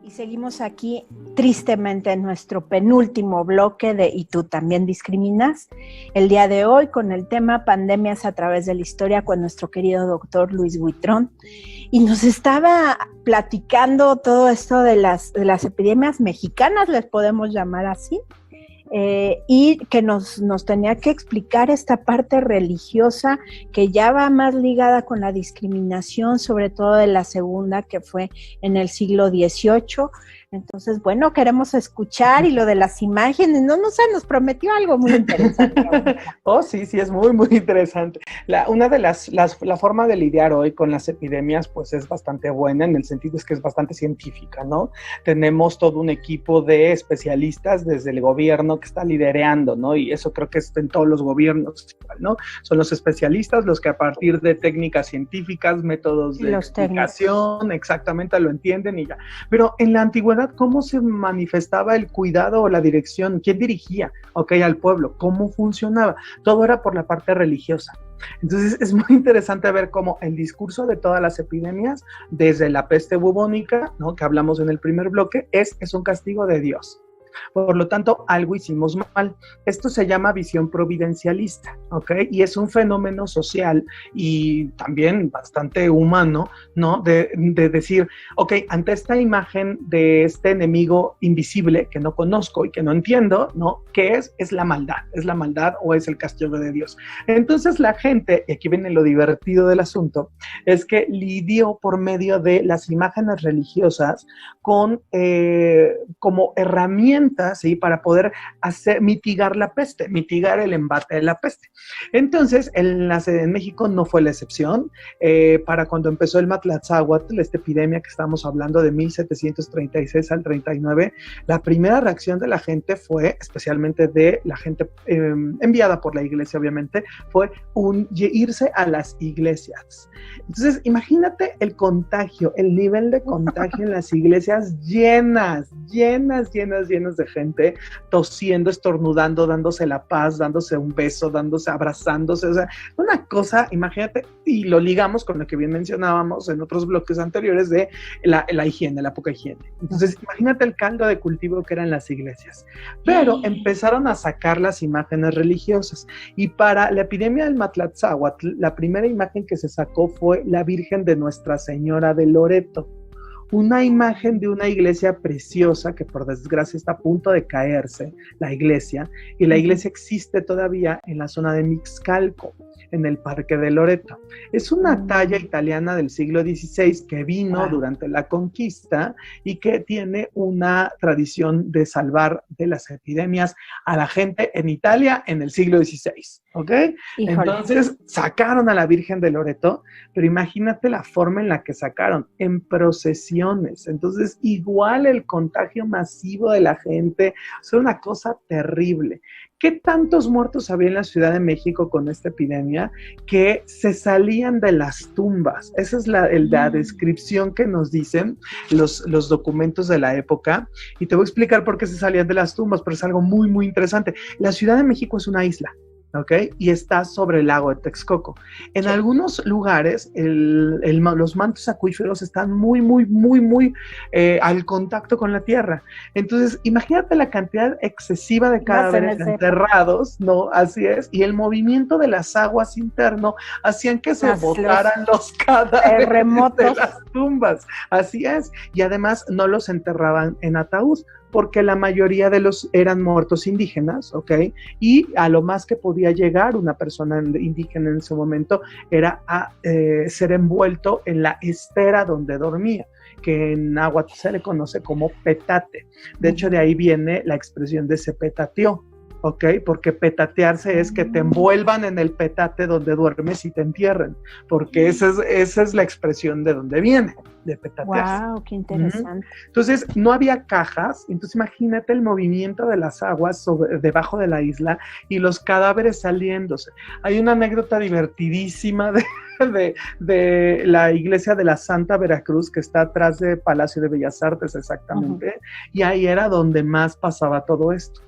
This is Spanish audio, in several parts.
Y seguimos aquí tristemente en nuestro penúltimo bloque de ¿Y tú también discriminas? El día de hoy con el tema pandemias a través de la historia con nuestro querido doctor Luis Buitrón. Y nos estaba platicando todo esto de las epidemias mexicanas, les podemos llamar así, y que nos tenía que explicar esta parte religiosa que ya va más ligada con la discriminación, sobre todo de la segunda, que fue en el siglo XVIII. Entonces, bueno, queremos escuchar, y lo de las imágenes, no sé, nos prometió algo muy interesante. Oh, sí, es muy, muy interesante. Una de la forma de lidiar hoy con las epidemias, pues es bastante buena, en el sentido es que es bastante científica, ¿no? Tenemos todo un equipo de especialistas desde el gobierno que está liderando, ¿no? Y eso creo que es en todos los gobiernos, ¿no? Son los especialistas los que a partir de técnicas científicas, métodos de explicación, exactamente lo entienden y ya. Pero en la antigüedad, ¿cómo se manifestaba el cuidado o la dirección? ¿Quién dirigía, al pueblo? ¿Cómo funcionaba? Todo era por la parte religiosa. Entonces es muy interesante ver cómo el discurso de todas las epidemias, desde la peste bubónica, ¿no?, que hablamos en el primer bloque, es un castigo de Dios. Por lo tanto, algo hicimos mal. Esto se llama visión providencialista, ¿ok? Y es un fenómeno social y también bastante humano, ¿no? De decir, ante esta imagen de este enemigo invisible que no conozco y que no entiendo, ¿no? ¿Qué es? Es la maldad o es el castigo de Dios. Entonces la gente, y aquí viene lo divertido del asunto, es que lidió por medio de las imágenes religiosas con como herramientas, ¿sí?, para poder mitigar la peste, mitigar el embate de la peste. Entonces, en México no fue la excepción. Para cuando empezó el Matlatzáhuatl, esta epidemia que estamos hablando de 1736 al 39, la primera reacción de la gente fue, especialmente de la gente enviada por la iglesia, obviamente, fue irse a las iglesias. Entonces, imagínate el contagio, el nivel de contagio en las iglesias llenas de gente, tosiendo, estornudando, dándose la paz, dándose un beso, abrazándose, o sea, una cosa, imagínate, y lo ligamos con lo que bien mencionábamos en otros bloques anteriores de la higiene, la poca higiene. Entonces, imagínate el caldo de cultivo que eran las iglesias. Pero empezaron a sacar las imágenes religiosas, y para la epidemia del Matlatzáhuatl, la primera imagen que se sacó fue la Virgen de Nuestra Señora de Loreto. Una imagen de una iglesia preciosa que por desgracia está a punto de caerse, la iglesia, y la iglesia existe todavía en la zona de Mixcalco, en el Parque de Loreto. Es una talla italiana del siglo XVI que vino durante la conquista y que tiene una tradición de salvar de las epidemias a la gente en Italia en el siglo XVI, ¿ok? Híjole. Entonces sacaron a la Virgen de Loreto, pero imagínate la forma en la que sacaron, en procesiones. Entonces igual el contagio masivo de la gente, es una cosa terrible. ¿Qué tantos muertos había en la Ciudad de México con esta epidemia que se salían de las tumbas? Esa es la descripción que nos dicen los documentos de la época, y te voy a explicar por qué se salían de las tumbas, pero es algo muy, muy interesante. La Ciudad de México es una isla, ¿ok? Y está sobre el lago de Texcoco. En algunos lugares, los mantos acuíferos están muy al contacto con la tierra. Entonces, imagínate la cantidad excesiva de cadáveres enterrados, ¿no? Así es. Y el movimiento de las aguas interno hacían que se botaran los cadáveres de las tumbas. Así es. Y además no los enterraban en ataúd, porque la mayoría de los eran muertos indígenas, ¿ok? Y a lo más que podía llegar una persona indígena en ese momento era a ser envuelto en la estera donde dormía, que en náhuatl se le conoce como petate. De hecho, de ahí viene la expresión de se petateó, ¿ok? Porque petatearse es que te envuelvan en el petate donde duermes y te entierren, porque esa es la expresión de donde viene, de petatearse. ¡Wow! ¡Qué interesante! Entonces, no había cajas, entonces imagínate el movimiento de las aguas debajo de la isla y los cadáveres saliéndose. Hay una anécdota divertidísima de la iglesia de la Santa Veracruz, que está atrás de Palacio de Bellas Artes exactamente, y ahí era donde más pasaba todo esto.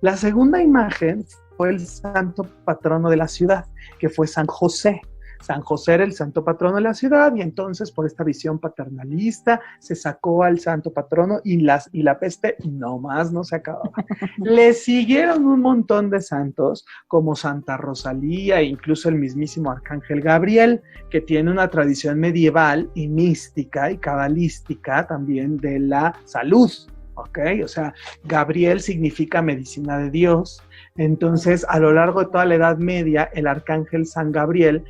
La segunda imagen fue el santo patrono de la ciudad, que fue San José. San José era el santo patrono de la ciudad, y entonces por esta visión paternalista se sacó al santo patrono, y la peste nomás no se acababa. Le siguieron un montón de santos, como Santa Rosalía, e incluso el mismísimo Arcángel Gabriel, que tiene una tradición medieval y mística y cabalística también de la salud. ¿Ok? O sea, Gabriel significa medicina de Dios. Entonces, a lo largo de toda la Edad Media, el arcángel San Gabriel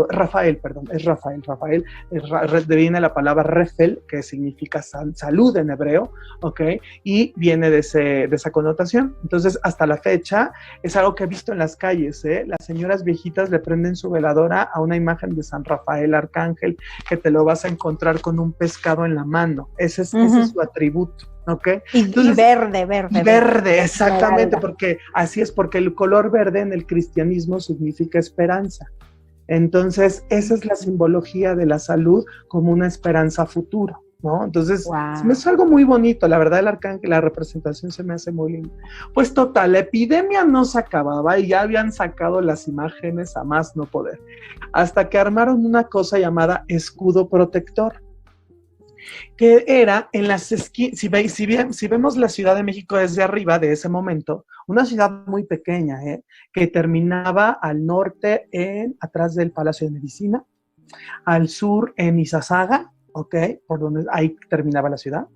Rafael, viene la palabra Refel, que significa salud en hebreo, ¿ok? Y viene de esa connotación. Entonces, hasta la fecha, es algo que he visto en las calles, ¿eh? Las señoras viejitas le prenden su veladora a una imagen de San Rafael Arcángel, que te lo vas a encontrar con un pescado en la mano. Ese es su atributo. ¿Okay? Entonces, verde, exactamente, porque así es, porque el color verde en el cristianismo significa esperanza. Entonces, esa es la simbología de la salud como una esperanza futura, ¿no? Entonces, wow, es algo muy bonito, la verdad, el arcángel, la representación se me hace muy linda. Pues total, la epidemia no se acababa y ya habían sacado las imágenes a más no poder, hasta que armaron una cosa llamada escudo protector, que era en las esquinas. Si vemos la Ciudad de México desde arriba de ese momento, una ciudad muy pequeña, que terminaba al norte atrás del Palacio de Medicina, al sur en Izazaga, ¿ok? Por donde ahí terminaba la ciudad,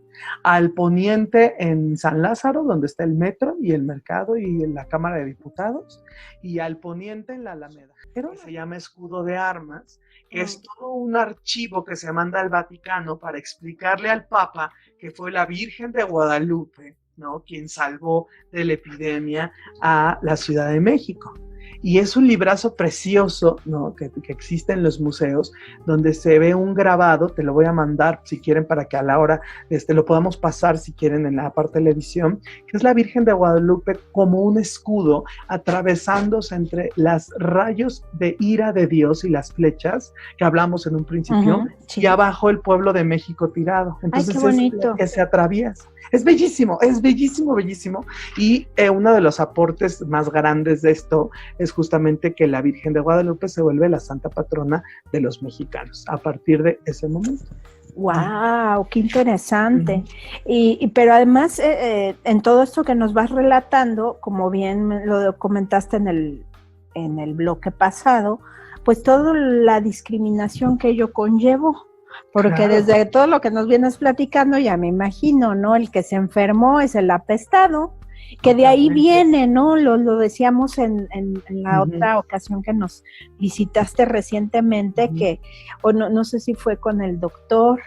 al poniente en San Lázaro, donde está el metro y el mercado y la Cámara de Diputados, y al poniente en la Alameda. Pero se llama escudo de armas, que es todo un archivo que se manda al Vaticano para explicarle al Papa que fue la Virgen de Guadalupe, ¿no?, quien salvó de la epidemia a la Ciudad de México. Y es un librazo precioso, ¿no?, que existe en los museos, donde se ve un grabado. Te lo voy a mandar si quieren, para que a la hora lo podamos pasar, si quieren, en la parte de la edición, que es la Virgen de Guadalupe como un escudo atravesándose entre los rayos de ira de Dios y las flechas que hablamos en un principio, sí, y abajo el pueblo de México tirado. Entonces, ay, qué bonito, es que se atraviesa. Es bellísimo, bellísimo. Y uno de los aportes más grandes de esto es justamente que la Virgen de Guadalupe se vuelve la santa patrona de los mexicanos a partir de ese momento. ¡Wow! ¡Qué interesante! Pero además, en todo esto que nos vas relatando, como bien lo comentaste en el bloque pasado, pues toda la discriminación que ello conllevó. Porque claro, desde todo lo que nos vienes platicando, ya me imagino, ¿no? El que se enfermó es el apestado, que de ahí viene, ¿no? Lo decíamos en la otra ocasión que nos visitaste recientemente, que, o no sé si fue con el doctor,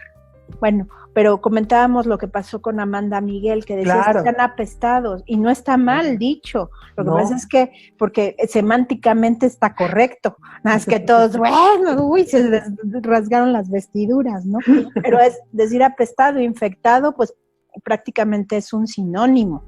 bueno, pero comentábamos lo que pasó con Amanda Miguel, que decía que están apestados, y no está mal dicho. Lo que pasa es que, porque semánticamente está correcto, nada más que todos, bueno, uy, se rasgaron las vestiduras, ¿no? Pero es decir apestado, infectado, pues prácticamente es un sinónimo.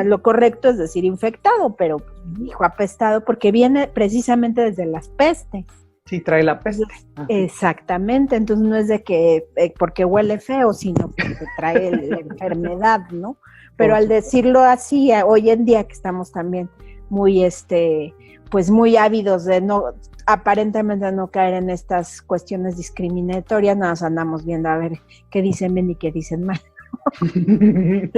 Lo correcto es decir infectado, pero dijo apestado porque viene precisamente desde las pestes. Sí, trae la peste. Exactamente, entonces no es de que porque huele feo, sino porque trae la enfermedad, ¿no? Pero al decirlo así, hoy en día que estamos también muy, pues muy ávidos de no, aparentemente no caer en estas cuestiones discriminatorias, nada más andamos viendo a ver qué dicen bien y qué dicen mal. Sí.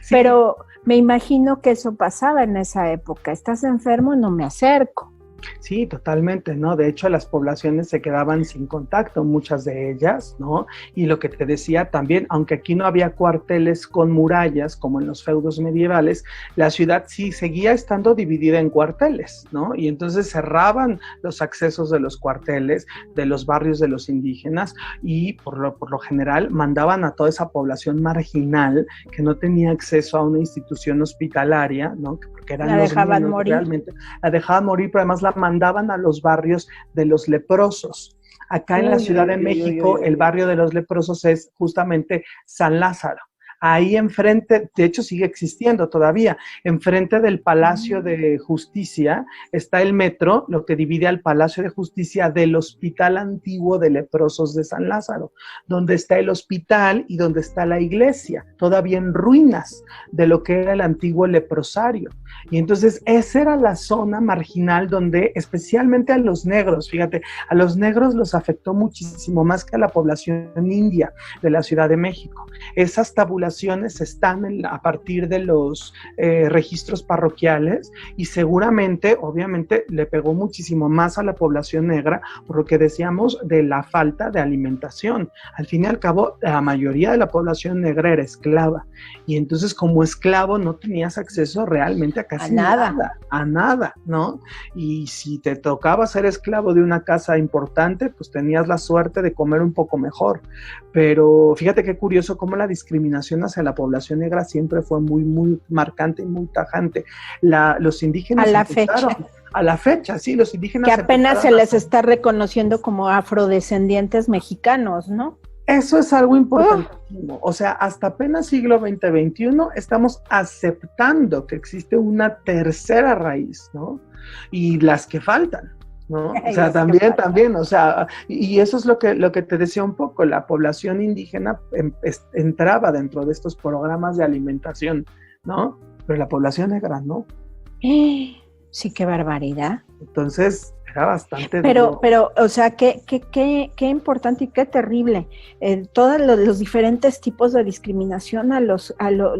Pero me imagino que eso pasaba en esa época. ¿Estás enfermo? No me acerco. Sí, totalmente, ¿no? De hecho, las poblaciones se quedaban sin contacto, muchas de ellas, ¿no? Y lo que te decía también, aunque aquí no había cuarteles con murallas como en los feudos medievales, la ciudad sí seguía estando dividida en cuarteles, ¿no? Y entonces cerraban los accesos de los cuarteles, de los barrios de los indígenas, y por lo general mandaban a toda esa población marginal que no tenía acceso a una institución hospitalaria, ¿no? Que eran la dejaban morir. Realmente la dejaban morir, pero además la mandaban a los barrios de los leprosos. Acá en la Ciudad de México, el barrio de los leprosos es justamente San Lázaro. ahí enfrente, de hecho sigue existiendo todavía, enfrente del Palacio de Justicia está el metro, lo que divide al Palacio de Justicia del Hospital Antiguo de Leprosos de San Lázaro, donde está el hospital y donde está la iglesia, todavía en ruinas de lo que era el antiguo leprosario. Y entonces esa era la zona marginal donde especialmente a los negros, fíjate, a los negros los afectó muchísimo más que a la población india de la Ciudad de México. Esas tabulaciones están a partir de los registros parroquiales y seguramente, obviamente, le pegó muchísimo más a la población negra por lo que decíamos de la falta de alimentación. Al fin y al cabo, la mayoría de la población negra era esclava y entonces como esclavo no tenías acceso realmente a casi nada, ¿no? Y si te tocaba ser esclavo de una casa importante, pues tenías la suerte de comer un poco mejor. Pero fíjate qué curioso cómo la discriminación hacia la población negra siempre fue muy, muy marcante y muy tajante. Los indígenas... A la fecha, sí, los indígenas... Que apenas se les está reconociendo como afrodescendientes mexicanos, ¿no? Eso es algo importantísimo. O sea, hasta apenas siglo XX-XXI estamos aceptando que existe una tercera raíz, ¿no? Y las que faltan, ¿no? O sea, también, o sea, y eso es lo que te decía un poco, la población indígena entraba dentro de estos programas de alimentación, ¿no? Pero la población negra, ¿no? Sí, qué barbaridad. Entonces, era bastante pero, o sea, qué importante y qué terrible. Todos los diferentes tipos de discriminación a lo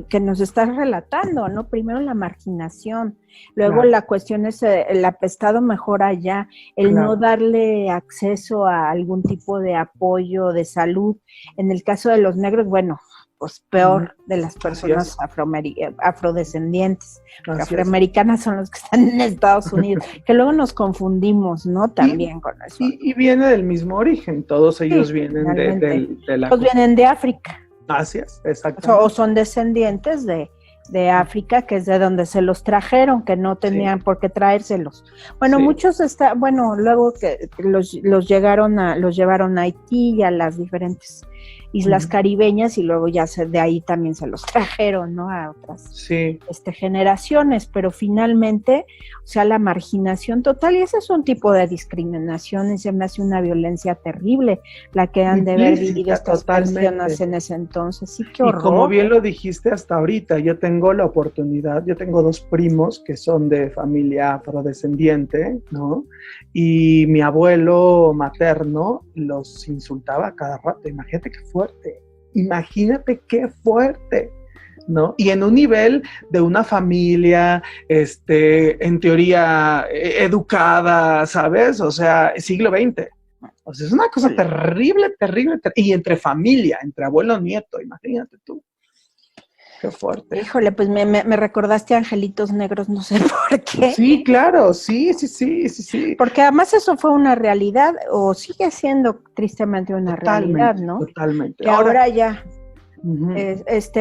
que nos estás relatando, ¿no? Primero la marginación, luego la cuestión es el apestado mejor allá, el no darle acceso a algún tipo de apoyo de salud. En el caso de los negros, bueno, pues peor de las personas afrodescendientes. Afroamericanas son los que están en Estados Unidos, que luego nos confundimos, ¿no? También con eso. Y viene del mismo origen, todos ellos vienen de la... Todos vienen de África. Así es, exacto. O son descendientes de África, que es de donde se los trajeron, que no tenían por qué traérselos. Bueno, muchos luego que los llevaron a Haití y a las diferentes islas caribeñas y luego ya de ahí también se los trajeron, ¿no? A otras generaciones, pero finalmente, o sea, la marginación total, y ese es un tipo de discriminación, y se me hace una violencia terrible la que han de haber vivido estas personas en ese entonces. Sí, qué horror. Y como bien lo dijiste hasta ahorita, yo tengo la oportunidad, yo tengo 2 primos que son de familia afrodescendiente, ¿no? Y mi abuelo materno los insultaba a cada rato. Imagínate qué fuerte, ¿no? Y en un nivel de una familia, en teoría educada, ¿sabes? O sea, siglo XX. O sea, es una cosa terrible. Y entre familia, entre abuelo nieto, imagínate tú. Qué fuerte. Híjole, pues me recordaste a Angelitos Negros, no sé por qué. Sí, claro, sí. Porque además eso fue una realidad, o sigue siendo tristemente una realidad, ¿no? Totalmente. Que ahora ya,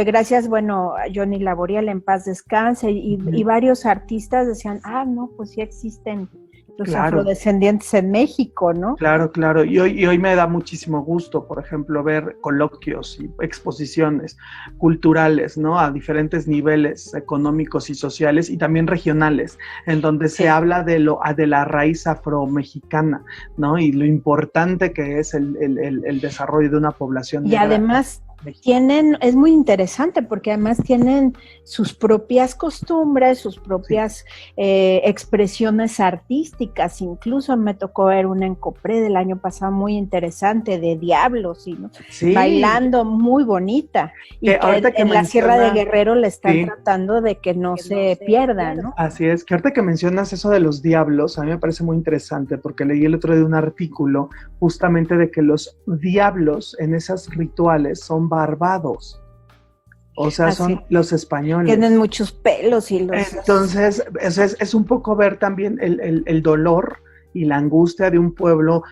gracias, bueno, a Johnny Laboriel, en paz descanse, y varios artistas decían, no, pues sí existen los afrodescendientes en México, ¿no? Claro. Y hoy me da muchísimo gusto, por ejemplo, ver coloquios y exposiciones culturales, ¿no? A diferentes niveles económicos y sociales y también regionales, en donde se habla de la raíz afromexicana, ¿no? Y lo importante que es el desarrollo de una población. Y además es muy interesante porque además tienen sus propias costumbres, sus propias expresiones artísticas. Incluso me tocó ver una en Copré del año pasado muy interesante de diablos, ¿no? Bailando, muy bonita. Y que en la Sierra de Guerrero le están tratando de que no se pierda, ¿no? Así es, que ahorita que mencionas eso de los diablos, a mí me parece muy interesante porque leí el otro día un artículo justamente de que los diablos en esos rituales son barbados. O sea, son los españoles. Tienen muchos pelos y los... Entonces, es un poco ver también el dolor y la angustia de un pueblo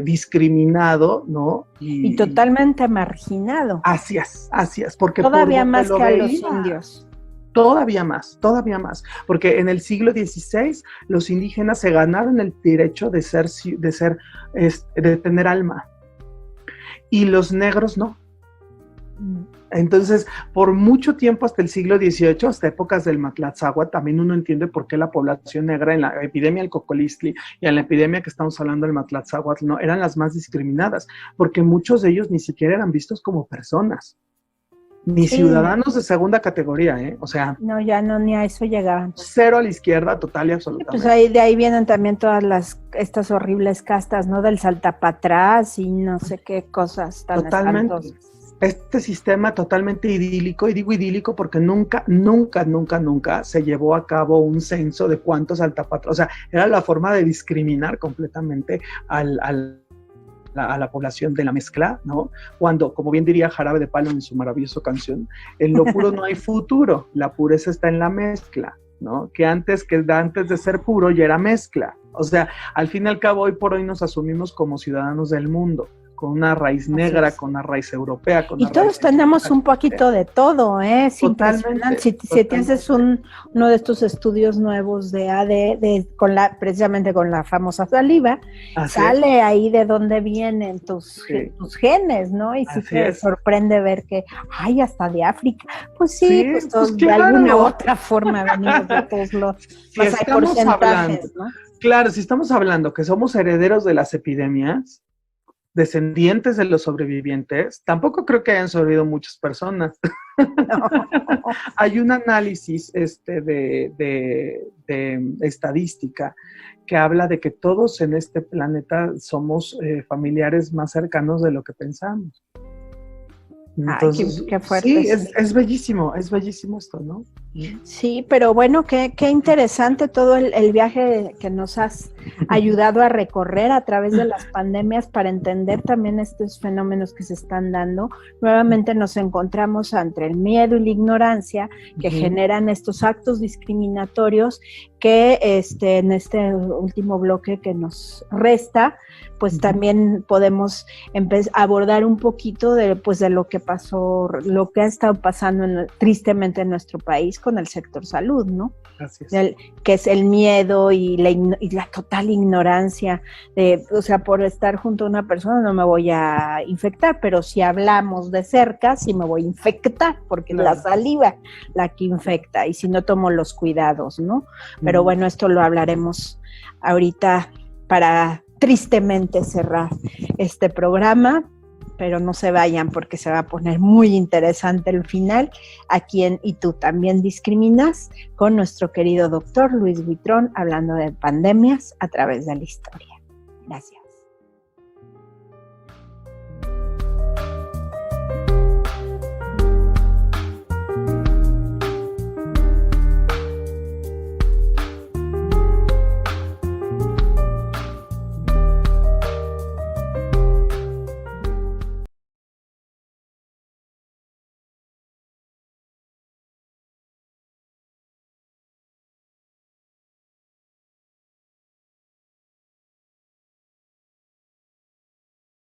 discriminado, ¿no? Y totalmente marginado. Así es, porque todavía más que a los indios. Todavía más, porque en el siglo XVI los indígenas se ganaron el derecho de tener alma, y los negros no. Entonces, por mucho tiempo, hasta el siglo XVIII, hasta épocas del Matlatzáhuatl, también uno entiende por qué la población negra en la epidemia del Cocolistli y en la epidemia que estamos hablando del Matlatzáhuatl, no, eran las más discriminadas, porque muchos de ellos ni siquiera eran vistos como personas, ni ciudadanos de segunda categoría, o sea... No, ya no, ni a eso llegaban. Cero a la izquierda, total y absolutamente. Pues de ahí vienen también todas estas horribles castas, ¿no? Del saltapatrás y no sé qué cosas tan espantosas. Este sistema totalmente idílico, y digo idílico porque nunca se llevó a cabo un censo de cuántos saltapatrás, o sea, era la forma de discriminar completamente a la población de la mezcla, ¿no? Cuando, como bien diría Jarabe de Palo en su maravillosa canción, en lo puro no hay futuro, la pureza está en la mezcla, ¿no? Que antes de ser puro ya era mezcla. O sea, al fin y al cabo, hoy por hoy nos asumimos como ciudadanos del mundo, con una raíz negra, con una raíz europea. Y todos tenemos un poquito de todo, ¿eh? Es impresionante. Si te haces uno de estos estudios nuevos de precisamente con la famosa saliva, sale ahí de dónde vienen tus genes, ¿no? Y sí te sorprende ver que, ay, hasta de África. Pues sí, pues todos, de alguna u otra forma venimos de todos los hay porcentajes, ¿no? Claro, si estamos hablando que somos herederos de las epidemias, descendientes de los sobrevivientes, tampoco creo que hayan sobrevivido muchas personas. No. Hay un análisis de estadística que habla de que todos en este planeta somos familiares más cercanos de lo que pensamos. Entonces, ay, qué fuerte. Sí, es bellísimo esto, ¿no? Sí, pero bueno, qué interesante todo el viaje que nos has ayudado a recorrer a través de las pandemias para entender también estos fenómenos que se están dando. Nuevamente nos encontramos entre el miedo y la ignorancia que generan estos actos discriminatorios que en este último bloque que nos resta, pues también podemos abordar un poquito de lo que pasó, lo que ha estado pasando tristemente en nuestro país con el sector salud, ¿no? Así es. Que es el miedo y la total ignorancia o sea, por estar junto a una persona no me voy a infectar, pero si hablamos de cerca, sí me voy a infectar, porque es la saliva la que infecta, y si no tomo los cuidados, ¿no? Pero bueno, esto lo hablaremos ahorita para tristemente cerrar este programa, pero no se vayan porque se va a poner muy interesante el final aquí en Y tú también discriminas, con nuestro querido doctor Luis Huitrón, hablando de pandemias a través de la historia. Gracias.